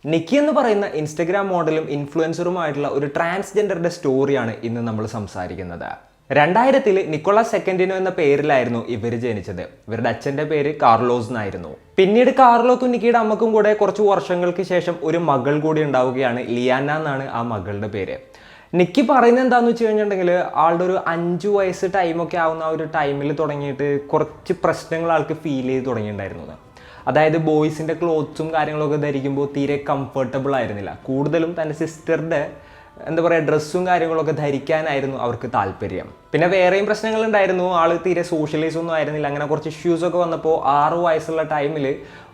നിക്കി എന്ന് പറയുന്ന ഇൻസ്റ്റഗ്രാം മോഡലും ഇൻഫ്ലുവൻസറുമായിട്ടുള്ള ഒരു ട്രാൻസ്ജെൻഡറുടെ സ്റ്റോറിയാണ് ഇന്ന് നമ്മൾ സംസാരിക്കുന്നത്. 2000-ൽ നിക്കോളാസ് സെക്കൻഡിനോ എന്ന പേരിലായിരുന്നു ഇവർ ജനിച്ചത്. ഇവരുടെ അച്ഛൻ്റെ പേര് കാർലോസ് എന്നായിരുന്നു. പിന്നീട് കാർലോക്കും നിക്കിയുടെ അമ്മക്കും കൂടെ കുറച്ച് വർഷങ്ങൾക്ക് ശേഷം ഒരു മകൾ കൂടി ഉണ്ടാവുകയാണ്. ലിയാന എന്നാണ് ആ മകളുടെ പേര്. നിക്കി പറയുന്നത് എന്താണെന്ന് വെച്ച് കഴിഞ്ഞിട്ടുണ്ടെങ്കിൽ ആളുടെ ഒരു 5 വയസ്സ് ടൈമൊക്കെ ആവുന്ന ആ ഒരു ടൈമിൽ തുടങ്ങിയിട്ട് കുറച്ച് പ്രശ്നങ്ങൾ ആൾക്ക് ഫീൽ ചെയ്ത് തുടങ്ങിയിട്ടുണ്ടായിരുന്നു. അതായത് ബോയ്സിൻ്റെ ക്ലോത്ത്സും കാര്യങ്ങളൊക്കെ ധരിക്കുമ്പോൾ തീരെ കംഫർട്ടബിൾ ആയിരുന്നില്ല. കൂടുതലും തൻ്റെ സിസ്റ്ററുടെ ഡ്രസ്സും കാര്യങ്ങളൊക്കെ ധരിക്കാനായിരുന്നു അവർക്ക് താല്പര്യം. പിന്നെ വേറെയും പ്രശ്നങ്ങളുണ്ടായിരുന്നു. ആൾ തീരെ സോഷ്യലൈസ് ഒന്നും ആയിരുന്നില്ല. അങ്ങനെ കുറച്ച് ഇഷ്യൂസൊക്കെ വന്നപ്പോൾ 6 വയസ്സുള്ള ടൈമിൽ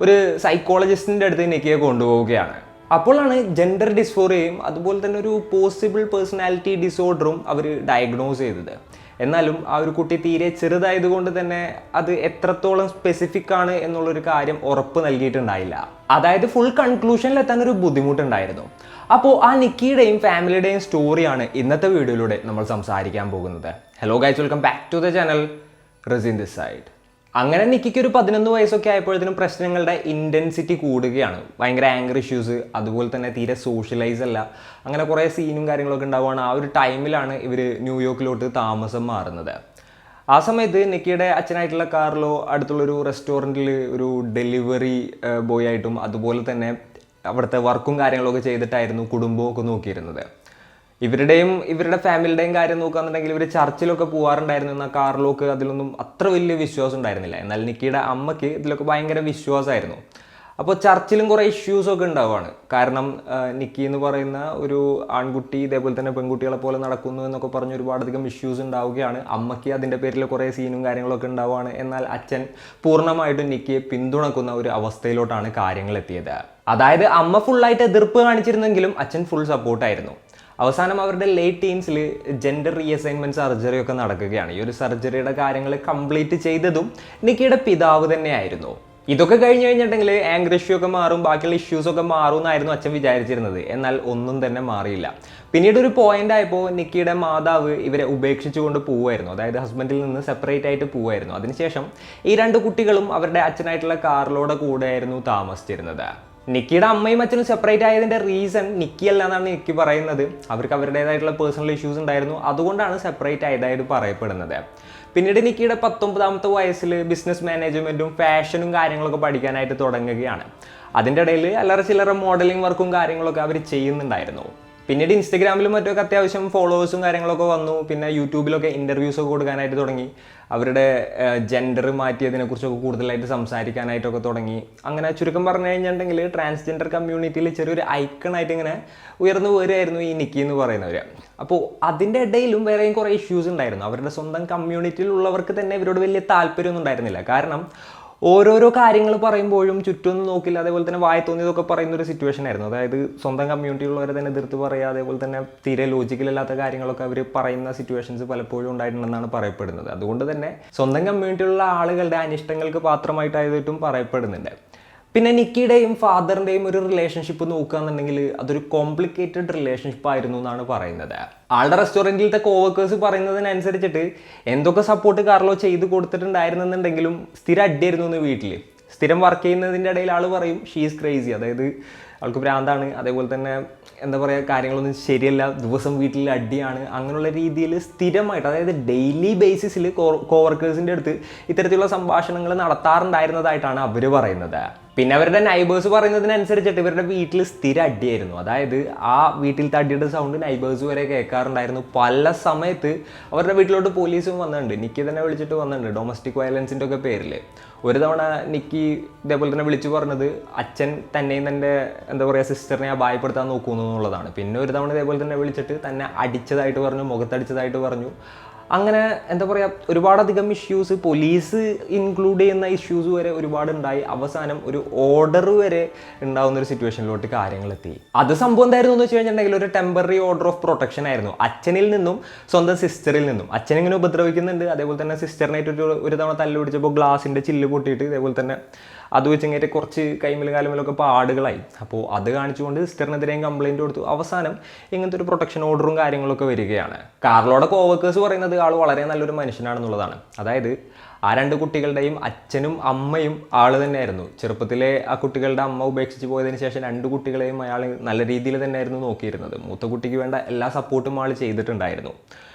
ഒരു സൈക്കോളജിസ്റ്റിൻ്റെ അടുത്ത് നിക്കിയെ കൊണ്ടുപോവുകയാണ്. അപ്പോഴാണ് ജെൻഡർ ഡിസ്ഫോറിയയും അതുപോലെ തന്നെ ഒരു പോസിബിൾ പേഴ്സണാലിറ്റി ഡിസോർഡറും അവർ ഡയഗ്നോസ് ചെയ്തത്. എന്നാലും ആ ഒരു കുട്ടി തീരെ ചെറുതായതുകൊണ്ട് തന്നെ അത് എത്രത്തോളം സ്പെസിഫിക് ആണ് എന്നുള്ളൊരു കാര്യം ഉറപ്പ് നൽകിയിട്ടുണ്ടായില്ല. അതായത് ഫുൾ കൺക്ലൂഷനിലെത്താൻ ഒരു ബുദ്ധിമുട്ടുണ്ടായിരുന്നു. അപ്പോൾ ആ നിക്കിയുടെയും ഫാമിലിയുടെയും സ്റ്റോറിയാണ് ഇന്നത്തെ വീഡിയോയിലൂടെ നമ്മൾ സംസാരിക്കാൻ പോകുന്നത്. Hello guys, welcome back to the channel. Razin this side. അങ്ങനെ നിക്കിക്ക് ഒരു 11 വയസ്സൊക്കെ ആയപ്പോഴത്തേനും പ്രശ്നങ്ങളുടെ ഇൻറ്റൻസിറ്റി കൂടുകയാണ്. ഭയങ്കര ആങ്കർ ഇഷ്യൂസ്, അതുപോലെ തന്നെ തീരെ സോഷ്യലൈസ് അല്ല, അങ്ങനെ കുറേ സീനും കാര്യങ്ങളൊക്കെ ഉണ്ടാവുകയാണ്. ആ ഒരു ടൈമിലാണ് ഇവർ ന്യൂയോർക്കിലോട്ട് താമസം മാറുന്നത്. ആ സമയത്ത് നിക്കിയുടെ അച്ഛനായിട്ടുള്ള കാർലോ അടുത്തുള്ളൊരു റെസ്റ്റോറൻറ്റിൽ ഒരു ഡെലിവറി ബോയ് ആയിട്ടും അതുപോലെ തന്നെ അവിടുത്തെ വർക്കും കാര്യങ്ങളൊക്കെ ചെയ്തിട്ടായിരുന്നു കുടുംബമൊക്കെ നോക്കിയിരുന്നത്. ഇവരുടെ ഫാമിലിയുടെയും കാര്യം നോക്കുകയാണെന്നുണ്ടെങ്കിൽ ഇവർ ചർച്ചിലൊക്കെ പോകാറുണ്ടായിരുന്നു. എന്നാൽ കാർലോക്ക് അതിലൊന്നും അത്ര വലിയ വിശ്വാസം ഉണ്ടായിരുന്നില്ല. എന്നാൽ നിക്കിയുടെ അമ്മയ്ക്ക് ഇതിലൊക്കെ ഭയങ്കര വിശ്വാസമായിരുന്നു. അപ്പോൾ ചർച്ചിലും കുറേ ഇഷ്യൂസൊക്കെ ഉണ്ടാവുകയാണ്. കാരണം നിക്കി എന്ന് പറയുന്ന ഒരു ആൺകുട്ടി ഇതേപോലെ തന്നെ പെൺകുട്ടികളെ പോലെ നടക്കുന്നു എന്നൊക്കെ പറഞ്ഞ് ഒരുപാടധികം ഇഷ്യൂസ് ഉണ്ടാവുകയാണ്. അമ്മയ്ക്ക് അതിൻ്റെ പേരിൽ കുറേ സീനും കാര്യങ്ങളൊക്കെ ഉണ്ടാവുകയാണ്. എന്നാൽ അച്ഛൻ പൂർണ്ണമായിട്ടും നിക്കിയെ പിന്തുണക്കുന്ന ഒരു അവസ്ഥയിലോട്ടാണ് കാര്യങ്ങൾ എത്തിയത്. അതായത് അമ്മ ഫുള്ളായിട്ട് എതിർപ്പ് കാണിച്ചിരുന്നെങ്കിലും അച്ഛൻ ഫുൾ സപ്പോർട്ടായിരുന്നു. അവസാനം അവരുടെ ലേറ്റ് ടീൻസിൽ ജെൻഡർ റീഅസൈൻമെൻറ്റ് സർജറി ഒക്കെ നടക്കുകയാണ്. ഈ ഒരു സർജറിയുടെ കാര്യങ്ങൾ കംപ്ലീറ്റ് ചെയ്തതും നിക്കിയുടെ പിതാവ് തന്നെയായിരുന്നു. ഇതൊക്കെ കഴിഞ്ഞ് കഴിഞ്ഞിട്ടുണ്ടെങ്കിൽ ആങ്കർ ഇഷ്യൂ ഒക്കെ മാറും, ബാക്കിയുള്ള ഇഷ്യൂസൊക്കെ മാറും എന്നായിരുന്നു അച്ഛൻ വിചാരിച്ചിരുന്നത്. എന്നാൽ ഒന്നും തന്നെ മാറിയില്ല. പിന്നീട് ഒരു പോയിന്റ് ആയപ്പോൾ നിക്കിയുടെ മാതാവ് ഇവരെ ഉപേക്ഷിച്ചുകൊണ്ട് പോവുമായിരുന്നു. അതായത് ഹസ്ബൻഡിൽ നിന്ന് സെപ്പറേറ്റ് ആയിട്ട് പോവുമായിരുന്നു. അതിനുശേഷം ഈ 2 കുട്ടികളും അവരുടെ അച്ഛനായിട്ടുള്ള കാർലോയുടെ കൂടെയായിരുന്നു താമസിച്ചിരുന്നത്. നിക്കിയുടെ അമ്മയും അച്ഛനും സെപ്പറേറ്റ് ആയതിൻ്റെ റീസൺ നിക്കി അല്ല എന്നാണ് നിക്കി പറയുന്നത്. അവർക്ക് അവരുടേതായിട്ടുള്ള പേഴ്സണൽ ഇഷ്യൂസ് ഉണ്ടായിരുന്നു, അതുകൊണ്ടാണ് സെപ്പറേറ്റ് ആയതായിട്ട് പറയപ്പെടുന്നത്. പിന്നീട് നിക്കിയുടെ 19-ാമത്തെ വയസ്സിൽ ബിസിനസ് മാനേജ്മെൻറ്റും ഫാഷനും കാര്യങ്ങളൊക്കെ പഠിക്കാനായിട്ട് തുടങ്ങുകയാണ്. അതിൻ്റെ ഇടയിൽ അല്ലറ ചില്ലറ മോഡലിംഗ് വർക്കും കാര്യങ്ങളൊക്കെ അവർ ചെയ്യുന്നുണ്ടായിരുന്നു. പിന്നീട് ഇൻസ്റ്റഗ്രാമിലും മറ്റൊക്കെ അത്യാവശ്യം ഫോളോവേഴ്സും കാര്യങ്ങളൊക്കെ വന്നു. പിന്നെ യൂട്യൂബിലൊക്കെ ഇൻ്റർവ്യൂസൊക്കെ കൊടുക്കാനായിട്ട് തുടങ്ങി. അവരുടെ ജെൻഡർ മാറ്റിയതിനെക്കുറിച്ചൊക്കെ കൂടുതലായിട്ട് സംസാരിക്കാനായിട്ടൊക്കെ തുടങ്ങി. അങ്ങനെ ചുരുക്കം പറഞ്ഞു കഴിഞ്ഞിട്ടുണ്ടെങ്കിൽ ട്രാൻസ്ജെൻഡർ കമ്മ്യൂണിറ്റിയിൽ ചെറിയൊരു ഐക്കണായിട്ട് ഇങ്ങനെ ഉയർന്നു വരികയായിരുന്നു ഈ നിക്കി എന്ന് പറയുന്നവർ. അപ്പോൾ അതിൻ്റെ ഇടയിലും വേറെയും കുറേ ഇഷ്യൂസ് ഉണ്ടായിരുന്നു. അവരുടെ സ്വന്തം കമ്മ്യൂണിറ്റിയിലുള്ളവർക്ക് തന്നെ ഇവരോട് വലിയ താല്പര്യമൊന്നും ഉണ്ടായിരുന്നില്ല. കാരണം ഓരോരോ കാര്യങ്ങൾ പറയുമ്പോഴും ചുറ്റൊന്നും നോക്കില്ല, അതേപോലെ തന്നെ വായ തോന്നിയതൊക്കെ പറയുന്ന ഒരു സിറ്റുവേഷൻ ആയിരുന്നു. അതായത് സ്വന്തം കമ്മ്യൂണിറ്റിയിലുള്ളവരെ തന്നെ എതിർത്ത് പറയുക, അതേപോലെ തന്നെ തീരെ ലോജിക്കലല്ലാത്ത കാര്യങ്ങളൊക്കെ അവർ പറയുന്ന സിറ്റുവേഷൻസ് പലപ്പോഴും ഉണ്ടായിട്ടുണ്ടെന്നാണ് പറയപ്പെടുന്നത്. അതുകൊണ്ട് തന്നെ സ്വന്തം കമ്മ്യൂണിറ്റിയിലുള്ള ആളുകളുടെ അനിഷ്ടങ്ങൾക്ക് പാത്രമായിട്ടായതായിട്ടും പറയപ്പെടുന്നുണ്ട്. പിന്നെ നിക്കിയുടെയും ഫാദറിൻ്റെയും ഒരു റിലേഷൻഷിപ്പ് നോക്കുകയാണെന്നുണ്ടെങ്കിൽ അതൊരു കോംപ്ലിക്കേറ്റഡ് റിലേഷൻഷിപ്പ് ആയിരുന്നു എന്നാണ് പറയുന്നത്. ആളുടെ റെസ്റ്റോറൻറ്റിലത്തെ കോവർക്കേഴ്സ് പറയുന്നതിനനുസരിച്ചിട്ട് എന്തൊക്കെ സപ്പോർട്ട് കാർലോ ചെയ്ത് കൊടുത്തിട്ടുണ്ടായിരുന്നെന്നുണ്ടെങ്കിലും സ്ഥിരം അടിയായിരുന്നു എന്ന് വീട്ടിൽ. സ്ഥിരം വർക്ക് ചെയ്യുന്നതിൻ്റെ ഇടയിൽ ആൾ പറയും ഷീസ് ക്രേസി, അതായത് ആൾക്ക് ഭ്രാന്താണ്, അതേപോലെ തന്നെ കാര്യങ്ങളൊന്നും ശരിയല്ല, ദിവസം വീട്ടിൽ അടിയാണ്, അങ്ങനെയുള്ള രീതിയിൽ സ്ഥിരമായിട്ട്, അതായത് ഡെയിലി ബേസിസിൽ കോവർക്കേഴ്സിൻ്റെ അടുത്ത് ഇത്തരത്തിലുള്ള സംഭാഷണങ്ങൾ നടത്താറുണ്ടായിരുന്നതായിട്ടാണ് അവർ പറയുന്നത്. പിന്നെ അവരുടെ നൈബേഴ്സ് പറയുന്നതിനനുസരിച്ചിട്ട് ഇവരുടെ വീട്ടിൽ സ്ഥിരം അടിയായിരുന്നു. അതായത് ആ വീട്ടിലത്തെ അടിയുടെ സൗണ്ട് നൈബേഴ്സ് വരെ കേൾക്കാറുണ്ടായിരുന്നു. പല സമയത്ത് അവരുടെ വീട്ടിലോട്ട് പോലീസും വന്നിട്ടുണ്ട്. നിക്കി തന്നെ വിളിച്ചിട്ട് വന്നിട്ടുണ്ട് ഡൊമസ്റ്റിക് വയലൻസിൻ്റെ ഒക്കെ പേരിൽ. ഒരു തവണ നിക്കി ഇതേപോലെ തന്നെ വിളിച്ചു പറഞ്ഞത് അച്ഛൻ തന്നെയും തൻ്റെ സിസ്റ്ററിനെ അപായപ്പെടുത്താൻ നോക്കുന്നു എന്നുള്ളതാണ്. പിന്നെ ഒരു തവണ ഇതേപോലെ തന്നെ വിളിച്ചിട്ട് തന്നെ അടിച്ചതായിട്ട് പറഞ്ഞു, മുഖത്തടിച്ചതായിട്ട് പറഞ്ഞു. അങ്ങനെ ഒരുപാടധികം ഇഷ്യൂസ്, പോലീസ് ഇൻക്ലൂഡ് ചെയ്യുന്ന ഇഷ്യൂസ് വരെ ഒരുപാടുണ്ടായി. അവസാനം ഒരു ഓർഡർ വരെ ഉണ്ടാകുന്ന ഒരു സിറ്റുവേഷനിലോട്ട് കാര്യങ്ങളെത്തി. അത് സംഭവം എന്തായിരുന്നു എന്ന് വെച്ച് കഴിഞ്ഞിട്ടുണ്ടെങ്കിൽ ഒരു ടെമ്പററി ഓർഡർ ഓഫ് പ്രൊട്ടക്ഷൻ ആയിരുന്നു. അച്ഛനിൽ നിന്നും സ്വന്തം സിസ്റ്ററിൽ നിന്നും. അച്ഛനിങ്ങനെ ഉപദ്രവിക്കുന്നുണ്ട്, അതേപോലെ തന്നെ സിസ്റ്ററിനായിട്ട് ഒരു തവണ തല്ല് പിടിച്ചപ്പോൾ ഗ്ലാസിൻ്റെ ചില്ല് പൊട്ടിയിട്ട് ഇതേപോലെ തന്നെ അത് വെച്ചിങ്ങനെ കുറച്ച് കൈമലും കാലുമലൊക്കെ പാടുകളായി. അപ്പോൾ അത് കാണിച്ചുകൊണ്ട് സിസ്റ്ററിനെതിരെയും കംപ്ലയിൻറ്റ് കൊടുത്തു. അവസാനം ഇങ്ങനത്തെ ഒരു പ്രൊട്ടക്ഷൻ ഓർഡറും കാര്യങ്ങളൊക്കെ വരികയാണ്. കാർലോയുടെ കോവർക്കേഴ്സ് പറയുന്നത് ആൾ വളരെ നല്ലൊരു മനുഷ്യനാണെന്നുള്ളതാണ്. അതായത് ആ 2 കുട്ടികളുടെയും അച്ഛനും അമ്മയും ആൾ തന്നെയായിരുന്നു. ചെറുപ്പത്തിലെ ആ കുട്ടികളുടെ അമ്മ ഉപേക്ഷിച്ച് പോയതിന് ശേഷം 2 കുട്ടികളെയും അയാൾ നല്ല രീതിയിൽ തന്നെയായിരുന്നു നോക്കിയിരുന്നത്. മൂത്ത കുട്ടിക്ക് വേണ്ട എല്ലാ സപ്പോർട്ടും ആൾ ചെയ്തിട്ടുണ്ടായിരുന്നു.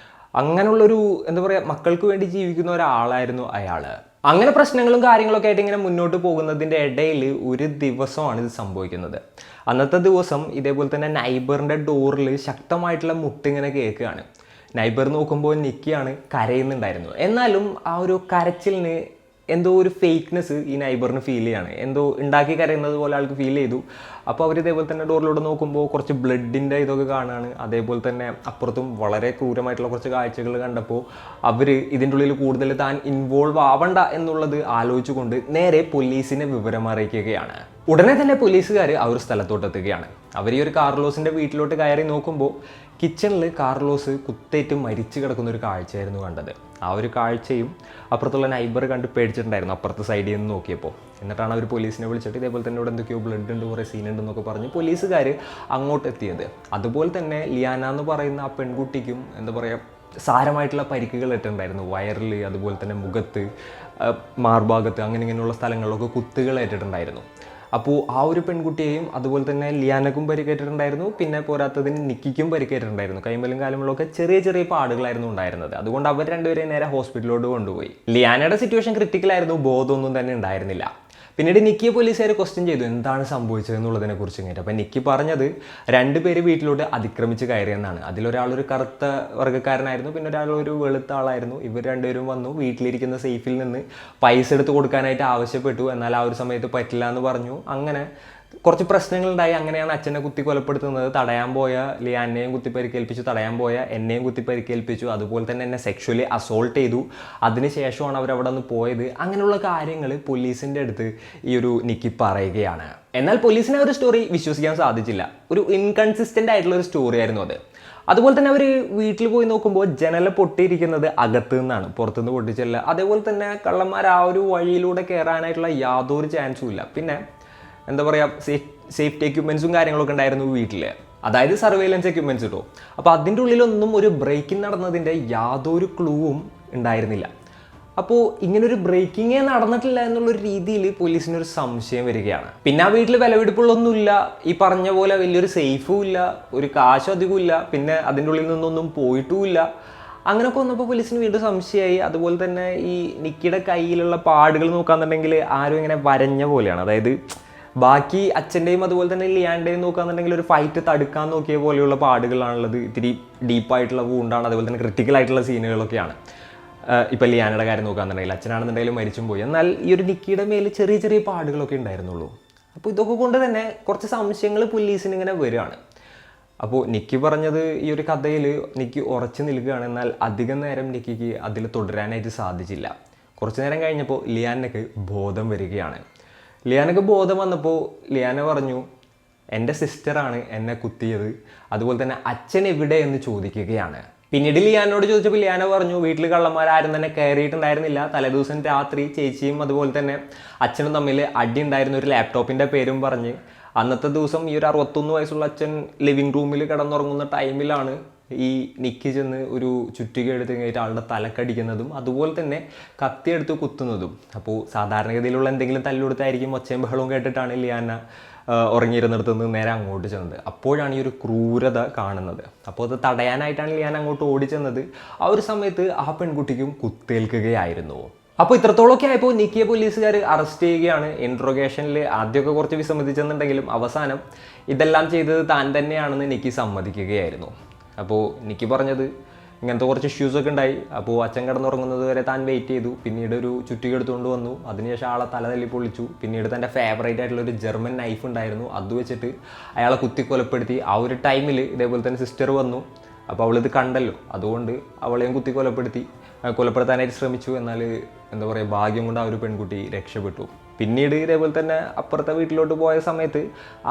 അങ്ങനെയുള്ളൊരു എന്താ പറയുക, മക്കൾക്ക് വേണ്ടി ജീവിക്കുന്ന ഒരാളായിരുന്നു അയാൾ. അങ്ങനെ പ്രശ്നങ്ങളും കാര്യങ്ങളൊക്കെ ആയിട്ട് ഇങ്ങനെ മുന്നോട്ട് പോകുന്നതിൻ്റെ ഇടയിൽ ഒരു ദിവസമാണ് ഇത് സംഭവിക്കുന്നത്. അന്നത്തെ ദിവസം ഇതേപോലെ തന്നെ നൈബറിൻ്റെ ഡോറിൽ ശക്തമായിട്ടുള്ള മുട്ടിങ്ങനെ കേൾക്കുകയാണ്. നൈബർ നോക്കുമ്പോൾ നിക്കിയാണ് കരയുന്നുണ്ടായിരുന്നു. എന്നാലും ആ ഒരു കരച്ചിലിന് എന്തോ ഒരു ഫേക്ക്നെസ് ഈ നൈബറിന് ഫീൽ ചെയ്യാണ്. എന്തോ ഉണ്ടാക്കി കരയുന്നത് പോലെ ആൾക്ക് ഫീൽ ചെയ്തു. അപ്പോൾ അവർ ഇതേപോലെ തന്നെ ഡോറിലൂടെ നോക്കുമ്പോൾ കുറച്ച് ബ്ലഡിൻ്റെ ഇതൊക്കെ കാണുകയാണ്. അതേപോലെ തന്നെ അപ്പുറത്തും വളരെ ക്രൂരമായിട്ടുള്ള കുറച്ച് കാഴ്ചകൾ കണ്ടപ്പോൾ അവർ ഇതിൻ്റെ ഉള്ളിൽ കൂടുതൽ താൻ ഇൻവോൾവ് ആവണ്ട എന്നുള്ളത് ആലോചിച്ചുകൊണ്ട് നേരെ പോലീസിനെ വിവരം അറിയിക്കുകയാണ്. ഉടനെ തന്നെ പോലീസുകാർ ആ ഒരു സ്ഥലത്തോട്ടെത്തുകയാണ്. അവർ ഈ ഒരു കാർലോസിൻ്റെ വീട്ടിലോട്ട് കയറി നോക്കുമ്പോൾ കിച്ചണിൽ കാർലോസ് കുത്തേറ്റ് മരിച്ചു കിടക്കുന്ന ഒരു കാഴ്ചയായിരുന്നു കണ്ടത്. ആ ഒരു കാഴ്ചയും അപ്പുറത്തുള്ള നൈബർ കണ്ട് പേടിച്ചിട്ടുണ്ടായിരുന്നു അപ്പുറത്തെ സൈഡിൽ നിന്ന് നോക്കിയപ്പോൾ. എന്നിട്ടാണ് അവർ പോലീസിനെ വിളിച്ചിട്ട് ഇതേപോലെ തന്നെ ഇവിടെ എന്തൊക്കെയോ ബ്ലഡ് ഉണ്ട്, കുറേ സീൻ ഉണ്ടെന്നൊക്കെ പറഞ്ഞ് പോലീസുകാർ അങ്ങോട്ട് എത്തിയത്. അതുപോലെ തന്നെ ലിയാന എന്ന് പറയുന്ന ആ പെൺകുട്ടിക്കും എന്താ പറയുക, സാരമായിട്ടുള്ള പരിക്കുകൾ ഏറ്റിട്ടുണ്ടായിരുന്നു. വയറിൽ, അതുപോലെ തന്നെ മുഖത്ത്, മാർഭാഗത്ത്, ഇങ്ങനെയുള്ള സ്ഥലങ്ങളിലൊക്കെ കുത്തുകൾ ഏറ്റിട്ടുണ്ടായിരുന്നു. അപ്പോൾ ആ ഒരു പെൺകുട്ടിയെയും അതുപോലെ തന്നെ ലിയാനക്കും പരിക്കേറ്റിട്ടുണ്ടായിരുന്നു. പിന്നെ പോരാത്തതിന് നിക്കിക്കും പരിക്കേറ്റിട്ടുണ്ടായിരുന്നു. കൈമലും കാലുമലൊക്കെ ചെറിയ ചെറിയ പാടുകളായിരുന്നു ഉണ്ടായിരുന്നത്. അതുകൊണ്ട് അവർ രണ്ടുപേരെയും നേരെ ഹോസ്പിറ്റലിലോട്ട് കൊണ്ടുപോയി. ലിയാനയുടെ സിറ്റുവേഷൻ ക്രിട്ടിക്കലായിരുന്നു, ബോധമൊന്നും തന്നെ ഉണ്ടായിരുന്നില്ല. പിന്നീട് നിക്കിയെ പോലീസുകാർ ക്വസ്റ്റ്യൻ ചെയ്തു എന്താണ് സംഭവിച്ചത് എന്നുള്ളതിനെ കുറിച്ച് ഇങ്ങനെ. അപ്പം നിക്കി പറഞ്ഞത് 2 പേര് വീട്ടിലോട്ട് അതിക്രമിച്ച് കയറിയെന്നാണ്. അതിലൊരാളൊരു കറുത്ത വർഗ്ഗക്കാരനായിരുന്നു, പിന്നെ ഒരാൾ ഒരു വെളുത്ത ആളായിരുന്നു. ഇവർ 2 പേരും വന്നു, വീട്ടിലിരിക്കുന്ന സേഫിൽ നിന്ന് പൈസ എടുത്ത് കൊടുക്കാനായിട്ട് ആവശ്യപ്പെട്ടു. എന്നാൽ ആ ഒരു സമയത്ത് പറ്റില്ല എന്ന് പറഞ്ഞു. അങ്ങനെ കുറച്ച് പ്രശ്നങ്ങളുണ്ടായി. അങ്ങനെയാണ് അച്ഛനെ കുത്തി കൊലപ്പെടുത്തുന്നത്. തടയാൻ പോയ ലിയാനെയും കുത്തി പരിക്കേൽപ്പിച്ചു, തടയാൻ പോയ എന്നെയും കുത്തി പരിക്കേൽപ്പിച്ചു. അതുപോലെ തന്നെ എന്നെ സെക്ഷുവലി അസോൾട്ട് ചെയ്തു. അതിനുശേഷമാണ് അവരവിടെ നിന്ന് പോയത്. അങ്ങനെയുള്ള കാര്യങ്ങൾ പോലീസിൻ്റെ അടുത്ത് ഈ ഒരു നിക്കി പറയുകയാണ്. എന്നാൽ പോലീസിന് ഒരു സ്റ്റോറി വിശ്വസിക്കാൻ സാധിച്ചില്ല. ഒരു ഇൻകൺസിസ്റ്റൻ്റ് ആയിട്ടുള്ള ഒരു സ്റ്റോറി ആയിരുന്നു അത്. അതുപോലെ തന്നെ അവർ വീട്ടിൽ പോയി നോക്കുമ്പോൾ ജനൽ പൊട്ടിയിരിക്കുന്നത് അകത്ത് നിന്നാണ്, പുറത്തുനിന്ന് പൊട്ടിച്ചല്ല. അതേപോലെ തന്നെ കള്ളന്മാർ ആ ഒരു വഴിയിലൂടെ കയറാനായിട്ടുള്ള യാതൊരു ചാൻസും ഇല്ല. പിന്നെ എന്താ പറയുക, സേഫ്റ്റി എക്യുപ്മെൻസും കാര്യങ്ങളൊക്കെ ഉണ്ടായിരുന്നു വീട്ടിൽ, അതായത് സർവൈലൻസ് എക്യുപ്മെൻസ് കിട്ടും. അപ്പോൾ അതിൻ്റെ ഉള്ളിലൊന്നും ഒരു ബ്രേക്കിംഗ് നടന്നതിൻ്റെ യാതൊരു ക്ലൂവും ഉണ്ടായിരുന്നില്ല. അപ്പോൾ ഇങ്ങനൊരു ബ്രേക്കിങ്ങേ നടന്നിട്ടില്ല എന്നുള്ളൊരു രീതിയിൽ പോലീസിനൊരു സംശയം വരികയാണ്. പിന്നെ ആ വീട്ടിൽ വിലപിടിപ്പുള്ളൊന്നുമില്ല, ഈ പറഞ്ഞ പോലെ വലിയൊരു സേഫും ഇല്ല, ഒരു കാശും അധികവും ഇല്ല, പിന്നെ അതിൻ്റെ ഉള്ളിൽ നിന്നൊന്നും പോയിട്ടുമില്ല. അങ്ങനെയൊക്കെ വന്നപ്പോൾ പോലീസിന് വീണ്ടും സംശയമായി. അതുപോലെ തന്നെ ഈ നിക്കിയുടെ കയ്യിലുള്ള പാടുകൾ നോക്കാന്നുണ്ടെങ്കിൽ ആരും ഇങ്ങനെ വരഞ്ഞ പോലെയാണ്. അതായത് ബാക്കി അച്ഛൻ്റെയും അതുപോലെ തന്നെ ലിയാൻ്റെയും നോക്കുകയാണെന്നുണ്ടെങ്കിൽ ഒരു ഫൈറ്റ് തടുക്കാൻ നോക്കിയ പോലെയുള്ള പാടുകളാണുള്ളത്. ഇത്തിരി ഡീപ്പായിട്ടുള്ള വൂണ്ടാണ്. അതുപോലെ തന്നെ ക്രിട്ടിക്കലായിട്ടുള്ള സീനുകളൊക്കെയാണ്. ഇപ്പോൾ ലിയാനയുടെ കാര്യം നോക്കുകയാണെന്നുണ്ടെങ്കിൽ അച്ഛനാണെന്നുണ്ടെങ്കിലും മരിച്ചും പോയി. എന്നാൽ ഈ ഒരു നിക്കിയുടെ മേൽ ചെറിയ ചെറിയ പാടുകളൊക്കെ ഉണ്ടായിരുന്നുള്ളൂ. അപ്പോൾ ഇതൊക്കെ കൊണ്ട് തന്നെ കുറച്ച് സംശയങ്ങൾ പോലീസിന് ഇങ്ങനെ വരികയാണ്. അപ്പോൾ നിക്കി പറഞ്ഞത് ഈ ഒരു കഥയിൽ നിക്കി ഉറച്ചു നിൽക്കുകയാണ്. എന്നാൽ അധികം നേരം നിക്കിക്ക് അതിൽ തുടരാനായിട്ട് സാധിച്ചില്ല. കുറച്ച് നേരം കഴിഞ്ഞപ്പോൾ ലിയാനക്ക് ബോധം വരികയാണ്. ലിയാനക്ക് ബോധം വന്നപ്പോൾ ലിയാന പറഞ്ഞു എൻ്റെ സിസ്റ്ററാണ് എന്നെ കുത്തിയത്, അതുപോലെ തന്നെ അച്ഛൻ എവിടെ എന്ന് ചോദിക്കുകയാണ്. പിന്നീട് ലിയാനോട് ചോദിച്ചപ്പോൾ ലിയാന പറഞ്ഞു വീട്ടിൽ കള്ളന്മാരാരും തന്നെ കയറിയിട്ടുണ്ടായിരുന്നില്ല. തലേദിവസം രാത്രി ചേച്ചിയും അതുപോലെ തന്നെ അച്ഛനും തമ്മിൽ അടി ഉണ്ടായിരുന്ന ഒരു ലാപ്ടോപ്പിൻ്റെ പേരും പറഞ്ഞ് അന്നത്തെ ദിവസം ഈ ഒരു 61 വയസ്സുള്ള അച്ഛൻ ലിവിങ് റൂമിൽ കിടന്നുറങ്ങുന്ന ടൈമിലാണ് ഈ നിക്കി ചെന്ന് ഒരു ചുറ്റിക എടുത്ത് കഴിഞ്ഞിട്ട് ആളുടെ തലക്കടിക്കുന്നതും അതുപോലെ തന്നെ കത്തിയെടുത്ത് കുത്തുന്നതും. അപ്പോൾ സാധാരണഗതിയിലുള്ള എന്തെങ്കിലും തല്ലുകൊടുത്തായിരിക്കും ഒച്ചയും ബഹളവും കേട്ടിട്ടാണ് ലിയാന ഉറങ്ങിയിരുന്നിടത്ത് നിന്ന് നേരെ അങ്ങോട്ട് ചെന്നത്. അപ്പോഴാണ് ഈ ഒരു ക്രൂരത കാണുന്നത്. അപ്പോൾ അത് തടയാനായിട്ടാണ് ലിയാന അങ്ങോട്ട് ഓടിച്ചെന്നത്. ആ ഒരു സമയത്ത് ആ പെൺകുട്ടിക്കും കുത്തേൽക്കുകയായിരുന്നു. അപ്പോൾ ഇത്രത്തോളമൊക്കെ ആയപ്പോൾ നിക്കിയെ പോലീസുകാർ അറസ്റ്റ് ചെയ്യുകയാണ്. ഇൻട്രോഗേഷനിൽ ആദ്യമൊക്കെ കുറച്ച് വിസമ്മതിച്ചെന്നുണ്ടെങ്കിലും അവസാനം ഇതെല്ലാം ചെയ്തത് താൻ തന്നെയാണെന്ന് നിക്കി സമ്മതിക്കുകയായിരുന്നു. അപ്പോൾ നിക്കി പറഞ്ഞത് ഇങ്ങനത്തെ കുറച്ച് ഇഷ്യൂസൊക്കെ ഉണ്ടായി. അപ്പോൾ അച്ഛൻ കിടന്നുറങ്ങുന്നത് വരെ താൻ വെയിറ്റ് ചെയ്തു. പിന്നീട് ഒരു ചുറ്റിക എടുത്തുകൊണ്ട് വന്നു. അതിനുശേഷം ആളെ തല തല്ലി പൊളിച്ചു. പിന്നീട് തൻ്റെ ഫേവറേറ്റ് ആയിട്ടുള്ള ഒരു ജർമ്മൻ നൈഫ് ഉണ്ടായിരുന്നു, അത് വെച്ചിട്ട് അയാളെ കുത്തി കൊലപ്പെടുത്തി. ആ ഒരു ടൈമിൽ ഇതേപോലെ തന്നെ സിസ്റ്റർ വന്നു. അപ്പോൾ അവളിത് കണ്ടല്ലോ, അതുകൊണ്ട് അവളെയും കുത്തി കൊലപ്പെടുത്താനായിട്ട് ശ്രമിച്ചു. എന്നാൽ എന്താ പറയുക, ഭാഗ്യം കൊണ്ട് ആ ഒരു പെൺകുട്ടി രക്ഷപ്പെട്ടു. പിന്നീട് ഇതേപോലെ തന്നെ അപ്പുറത്തെ വീട്ടിലോട്ട് പോയ സമയത്ത്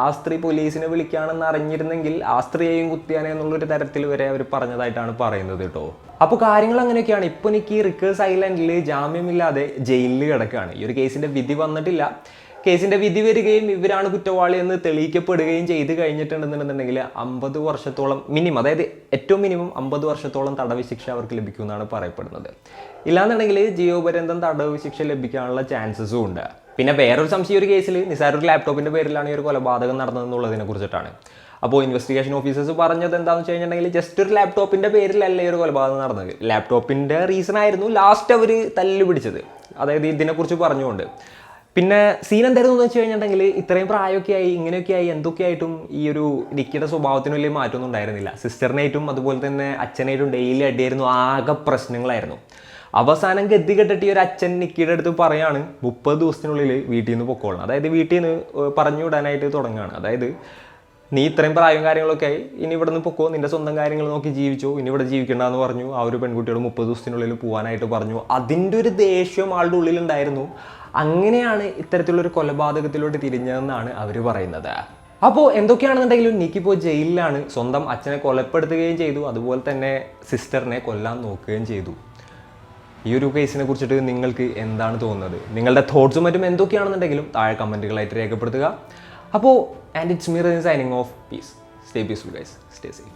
ആ സ്ത്രീ പോലീസിനെ വിളിക്കുകയാണെന്ന് അറിഞ്ഞിരുന്നെങ്കിൽ ആ സ്ത്രീയെയും കുത്തിയാനേ എന്നുള്ളൊരു തരത്തിൽ വരെ അവർ പറഞ്ഞതായിട്ടാണ് പറയുന്നത് കേട്ടോ. അപ്പോൾ കാര്യങ്ങൾ അങ്ങനെയൊക്കെയാണ്. ഇപ്പോൾ എനിക്ക് റിക്കേഴ്സ് ഐലൻഡിൽ ജാമ്യമില്ലാതെ ജയിലിൽ കിടക്കുകയാണ്. ഈ ഒരു കേസിൻ്റെ വിധി വന്നിട്ടില്ല. കേസിൻ്റെ വിധി വരികയും ഇവരാണ് കുറ്റവാളി എന്ന് തെളിയിക്കപ്പെടുകയും ചെയ്ത് കഴിഞ്ഞിട്ടുണ്ടെന്നുണ്ടെങ്കിൽ 50 വർഷത്തോളം മിനിമം, അതായത് ഏറ്റവും മിനിമം 50 വർഷത്തോളം തടവ് ശിക്ഷ അവർക്ക് ലഭിക്കുമെന്നാണ് പറയപ്പെടുന്നത്. ഇല്ലാന്നുണ്ടെങ്കിൽ ജീവപര്യന്തം തടവ് ശിക്ഷ ലഭിക്കാനുള്ള ചാൻസസും ഉണ്ട്. പിന്നെ വേറൊരു സംശയം ഒരു കേസിൽ നിസാർ ഒരു ലാപ്ടോപ്പിൻ്റെ പേരിലാണ് ഈ ഒരു കൊലപാതകം നടന്നതെന്നുള്ളതിനെ കുറിച്ചിട്ടാണ്. അപ്പോൾ ഇൻവെസ്റ്റിഗേഷൻ ഓഫീസേഴ്സ് പറഞ്ഞത് എന്താണെന്ന് വെച്ച് കഴിഞ്ഞിട്ടുണ്ടെങ്കിൽ ജസ്റ്റ് ഒരു ലാപ്ടോപ്പിൻ്റെ പേരിലല്ല ഈ ഒരു കൊലപാതകം നടന്നത്. ലാപ്ടോപ്പിൻ്റെ റീസൺ ആയിരുന്നു ലാസ്റ്റ് അവർ തല്ല് പിടിച്ചത്, അതായത് ഇതിനെക്കുറിച്ച് പറഞ്ഞുകൊണ്ട്. പിന്നെ സീൻ എന്തായിരുന്നു എന്ന് വെച്ച് കഴിഞ്ഞിട്ടുണ്ടെങ്കിൽ ഇത്രയും പ്രായമൊക്കെ ആയി, ഇങ്ങനെയൊക്കെ ആയി, എന്തൊക്കെ ആയിട്ടും ഈ ഒരു നിക്കിയുടെ സ്വഭാവത്തിന് വലിയ മാറ്റമൊന്നും ഉണ്ടായിരുന്നില്ല. സിസ്റ്ററിനായിട്ടും അതുപോലെ തന്നെ അച്ഛനായിട്ടും ഡെയിലി അടിയായിരുന്നു, ആകെ പ്രശ്നങ്ങളായിരുന്നു. അവസാനം ഗതി കെട്ടിട്ട് ഈ ഒരു അച്ഛൻ നിക്കിയുടെ അടുത്ത് പറയാണ് 30 ദിവസത്തിനുള്ളിൽ വീട്ടിൽ നിന്ന് പൊക്കോളണം. അതായത് വീട്ടിൽ നിന്ന് പറഞ്ഞു വിടാനായിട്ട് തുടങ്ങുകയാണ്. അതായത് നീ ഇത്രയും പ്രായവും കാര്യങ്ങളൊക്കെ ആയി, ഇനി ഇവിടെ നിന്ന് പൊക്കോ, നിന്റെ സ്വന്തം കാര്യങ്ങൾ നോക്കി ജീവിച്ചോ, ഇനി ഇവിടെ ജീവിക്കണ്ടെന്ന് പറഞ്ഞു. ആ ഒരു പെൺകുട്ടിയോട് 30 ദിവസത്തിനുള്ളിൽ പോകാനായിട്ട് പറഞ്ഞു. അതിൻ്റെ ഒരു ദേഷ്യം ആളുടെ ഉള്ളിലുണ്ടായിരുന്നു. അങ്ങനെയാണ് ഇത്തരത്തിലുള്ളൊരു കൊലപാതകത്തിലോട്ട് തിരിഞ്ഞതെന്നാണ് അവർ പറയുന്നത്. അപ്പോൾ എന്തൊക്കെയാണെന്നുണ്ടെങ്കിലും നിക്കിപ്പോൾ ജയിലിലാണ്. സ്വന്തം അച്ഛനെ കൊലപ്പെടുത്തുകയും ചെയ്തു, അതുപോലെ തന്നെ സിസ്റ്ററിനെ കൊല്ലാൻ നോക്കുകയും ചെയ്തു. ഈ ഒരു കേസിനെ കുറിച്ചിട്ട് നിങ്ങൾക്ക് എന്താണ് തോന്നുന്നത്? നിങ്ങളുടെ തോട്ട്സും മറ്റും എന്തൊക്കെയാണെന്നുണ്ടെങ്കിലും താഴെ കമൻറ്റുകളായിട്ട് രേഖപ്പെടുത്തുക. അപ്പോൾ and it's me signing off. Peace. Stay peaceful guys. Stay safe.